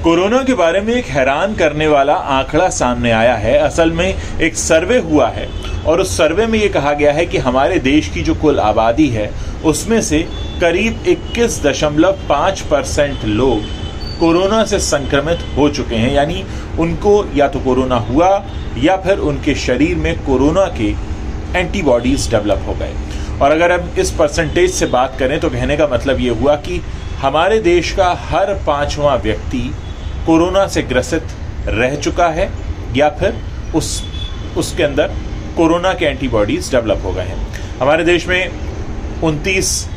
Corona के बारे में एक हैरान करने वाला आंकड़ा सामने आया है। असल में एक सर्वे हुआ है और उस सर्वे में ये कहा गया है कि हमारे देश की जो कुल आबादी है उसमें से करीब 21.5% लोग कोरोना से संक्रमित हो चुके हैं, यानी उनको या तो कोरोना हुआ या फिर उनके शरीर में कोरोना के एंटीबॉडीज डेवलप हो गए। और अगर हम इस परसेंटेज से बात करें तो कहने का मतलब ये हुआ कि हमारे देश का हर 5वां व्यक्ति कोरोना से ग्रसित रह चुका है या फिर उसके अंदर कोरोना के एंटीबॉडीज डेवलप हो गए हैं। हमारे देश में 29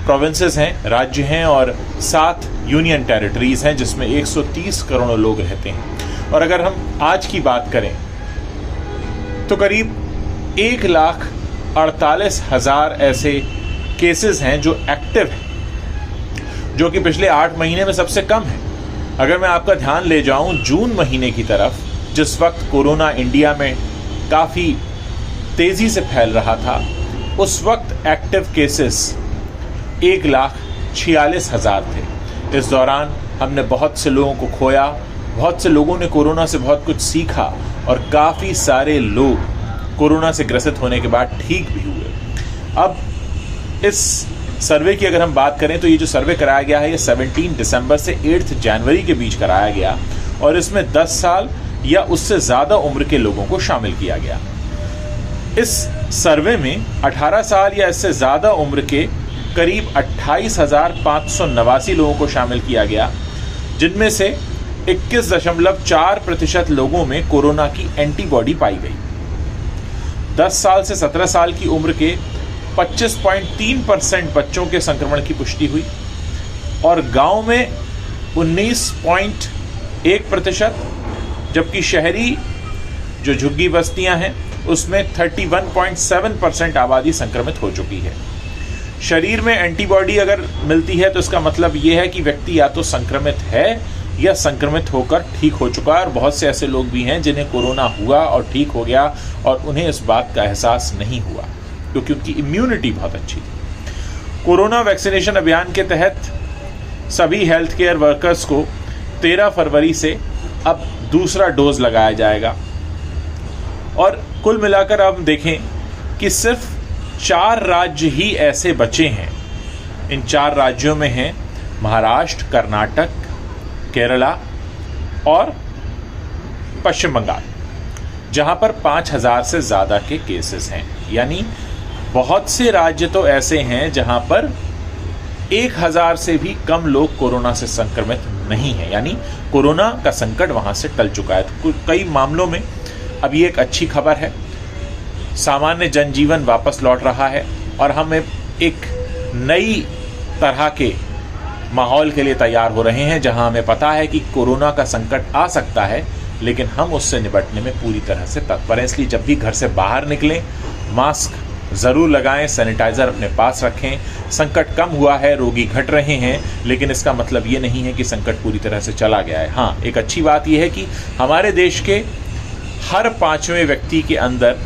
प्रोविंसेस हैं, राज्य हैं और 7 यूनियन टेरिटरीज हैं जिसमें 130 करोड़ लोग रहते हैं। और अगर हम आज की बात करें तो करीब 1,48,000 ऐसे केसेस हैं जो एक्टिव हैं, जो कि पिछले 8 महीने में सबसे कम है। अगर मैं आपका ध्यान ले जाऊं जून महीने की तरफ, जिस वक्त कोरोना इंडिया में काफ़ी तेज़ी से फैल रहा था, उस वक्त एक्टिव केसेस 1,46,000 थे। इस दौरान हमने बहुत से लोगों को खोया, बहुत से लोगों ने कोरोना से बहुत कुछ सीखा और काफ़ी सारे लोग कोरोना से ग्रसित होने के बाद ठीक भी हुए। अब इस सर्वे की अगर हम बात करें तो ये जो सर्वे कराया गया है ये 17 दिसंबर से 8 जनवरी के बीच कराया गया और इसमें 10 साल या उससे ज़्यादा उम्र के लोगों को शामिल किया गया। इस सर्वे में 18 साल या इससे ज़्यादा उम्र के करीब 28,589 लोगों को शामिल किया गया, जिनमें से 21.4% लोगों में कोरोना की एंटीबॉडी पाई गई। 10 साल से 17 साल की उम्र के 25.3% बच्चों के संक्रमण की पुष्टि हुई और गांव में 19.1%, जबकि शहरी जो झुग्गी बस्तियां हैं उसमें 31.7% आबादी संक्रमित हो चुकी है। शरीर में एंटीबॉडी अगर मिलती है तो इसका मतलब ये है कि व्यक्ति या तो संक्रमित है या संक्रमित होकर ठीक हो चुका है। और बहुत से ऐसे लोग भी हैं जिन्हें कोरोना हुआ और ठीक हो गया और उन्हें इस बात का एहसास नहीं हुआ क्योंकि उनकी इम्यूनिटी बहुत अच्छी थी। कोरोना वैक्सीनेशन अभियान के तहत सभी हेल्थ केयर वर्कर्स को 13 फरवरी से अब दूसरा डोज लगाया जाएगा और कुल मिलाकर अब देखें कि सिर्फ 4 राज्य ही ऐसे बचे हैं। इन 4 राज्यों में हैं महाराष्ट्र, कर्नाटक, केरला और पश्चिम बंगाल, जहां पर 5,000 से ज़्यादा के केसेस हैं। यानी बहुत से राज्य तो ऐसे हैं जहां पर 1,000 से भी कम लोग कोरोना से संक्रमित नहीं हैं, यानी कोरोना का संकट वहां से टल चुका है। तो कई मामलों में अब ये एक अच्छी खबर है, सामान्य जनजीवन वापस लौट रहा है और हम एक नई तरह के माहौल के लिए तैयार हो रहे हैं जहां हमें पता है कि कोरोना का संकट आ सकता है लेकिन हम उससे निपटने में पूरी तरह से तत्पर हैं। इसलिए जब भी घर से बाहर निकलें मास्क ज़रूर लगाएं, सैनिटाइज़र अपने पास रखें। संकट कम हुआ है, रोगी घट रहे हैं, लेकिन इसका मतलब ये नहीं है कि संकट पूरी तरह से चला गया है। हाँ, एक अच्छी बात यह है कि हमारे देश के हर 5वें व्यक्ति के अंदर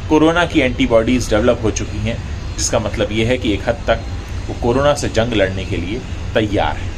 कोरोना की एंटीबॉडीज़ डेवलप हो चुकी हैं, जिसका मतलब ये है कि एक हद तक वो कोरोना से जंग लड़ने के लिए तैयार है।